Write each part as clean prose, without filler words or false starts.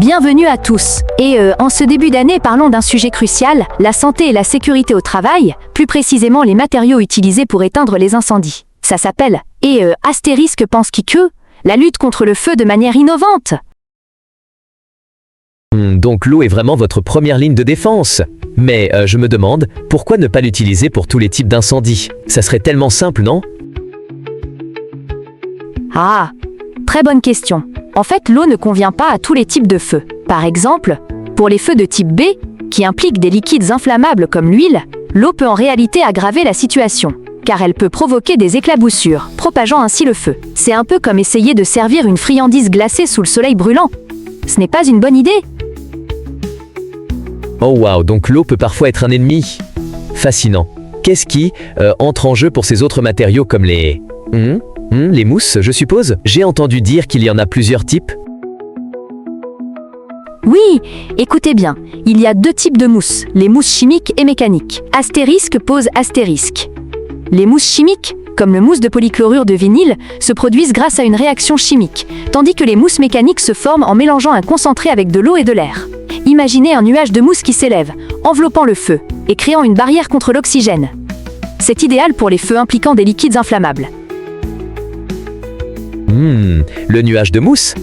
Bienvenue à tous. Et en ce début d'année, parlons d'un sujet crucial, la santé et la sécurité au travail, plus précisément les matériaux utilisés pour éteindre les incendies. Ça s'appelle, astérisque pense qui que, la lutte contre le feu de manière innovante. Donc l'eau est vraiment votre première ligne de défense. Mais je me demande, pourquoi ne pas l'utiliser pour tous les types d'incendies? Ça serait tellement simple, non? Ah, très bonne question. En fait, l'eau ne convient pas à tous les types de feux. Par exemple, pour les feux de type B, qui impliquent des liquides inflammables comme l'huile, l'eau peut en réalité aggraver la situation, car elle peut provoquer des éclaboussures, propageant ainsi le feu. C'est un peu comme essayer de servir une friandise glacée sous le soleil brûlant. Ce n'est pas une bonne idée. Oh waouh, donc l'eau peut parfois être un ennemi. Fascinant. Qu'est-ce qui entre en jeu pour ces autres matériaux comme les mousses, je suppose? J'ai entendu dire qu'il y en a plusieurs types. Oui, écoutez bien, il y a deux types de mousses, les mousses chimiques et mécaniques. Astérisque pose astérisque. Les mousses chimiques, comme le mousse de polychlorure de vinyle, se produisent grâce à une réaction chimique, tandis que les mousses mécaniques se forment en mélangeant un concentré avec de l'eau et de l'air. Imaginez un nuage de mousse qui s'élève, enveloppant le feu, et créant une barrière contre l'oxygène. C'est idéal pour les feux impliquant des liquides inflammables. Le nuage de mousse?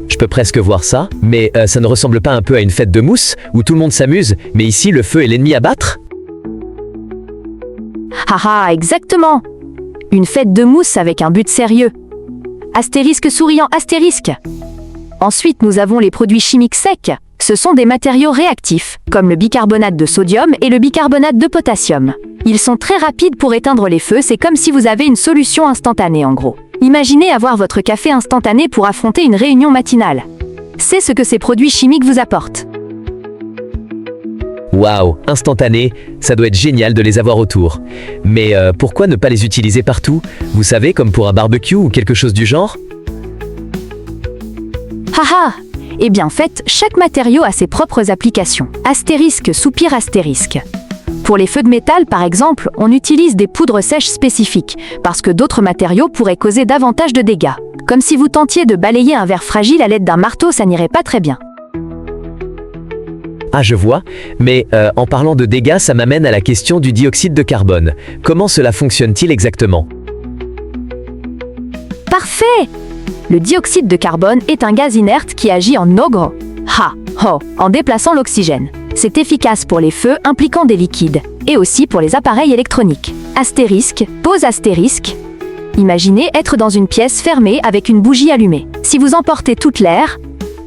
Je peux presque voir ça, mais ça ne ressemble pas un peu à une fête de mousse, où tout le monde s'amuse, mais ici le feu est l'ennemi à battre? Haha, exactement. Une fête de mousse avec un but sérieux. Astérisque souriant astérisque. Ensuite, nous avons les produits chimiques secs. Ce sont des matériaux réactifs, comme le bicarbonate de sodium et le bicarbonate de potassium. Ils sont très rapides pour éteindre les feux, c'est comme si vous avez une solution instantanée en gros. Imaginez avoir votre café instantané pour affronter une réunion matinale. C'est ce que ces produits chimiques vous apportent. Waouh, instantané, ça doit être génial de les avoir autour. Mais pourquoi ne pas les utiliser partout? Vous savez, comme pour un barbecue ou quelque chose du genre? Haha! Eh bien en fait, chaque matériau a ses propres applications. Astérisque soupir astérisque. Pour les feux de métal, par exemple, on utilise des poudres sèches spécifiques, parce que d'autres matériaux pourraient causer davantage de dégâts. Comme si vous tentiez de balayer un verre fragile à l'aide d'un marteau, ça n'irait pas très bien. Ah, je vois, mais en parlant de dégâts, ça m'amène à la question du dioxyde de carbone. Comment cela fonctionne-t-il exactement? Parfait! Le dioxyde de carbone est un gaz inerte qui agit en en déplaçant l'oxygène. C'est efficace pour les feux impliquant des liquides, et aussi pour les appareils électroniques. Astérisque, pose astérisque. Imaginez être dans une pièce fermée avec une bougie allumée. Si vous emportez toute l'air,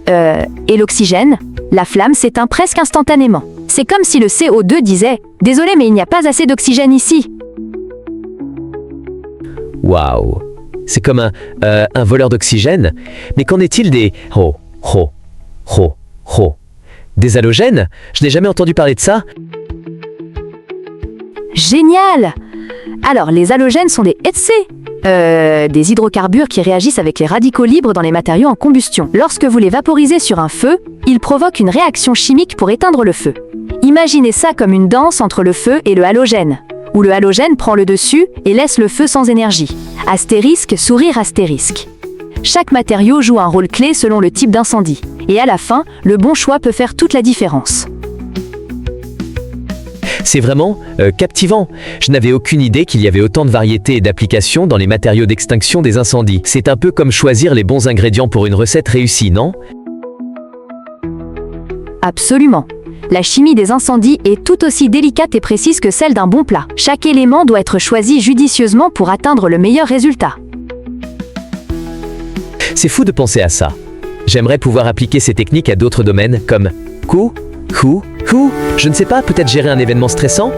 et l'oxygène, la flamme s'éteint presque instantanément. C'est comme si le CO2 disait « Désolé, mais il n'y a pas assez d'oxygène ici ». Waouh, c'est comme un voleur d'oxygène. Mais qu'en est-il des des halogènes? Je n'ai jamais entendu parler de ça. Génial! Alors, les halogènes sont des des hydrocarbures qui réagissent avec les radicaux libres dans les matériaux en combustion. Lorsque vous les vaporisez sur un feu, ils provoquent une réaction chimique pour éteindre le feu. Imaginez ça comme une danse entre le feu et le halogène, où le halogène prend le dessus et laisse le feu sans énergie. Astérisque, sourire astérisque. Chaque matériau joue un rôle clé selon le type d'incendie. Et à la fin, le bon choix peut faire toute la différence. C'est vraiment captivant. Je n'avais aucune idée qu'il y avait autant de variétés et d'applications dans les matériaux d'extinction des incendies. C'est un peu comme choisir les bons ingrédients pour une recette réussie, non? Absolument. La chimie des incendies est tout aussi délicate et précise que celle d'un bon plat. Chaque élément doit être choisi judicieusement pour atteindre le meilleur résultat. C'est fou de penser à ça. J'aimerais pouvoir appliquer ces techniques à d'autres domaines comme je ne sais pas, peut-être gérer un événement stressant?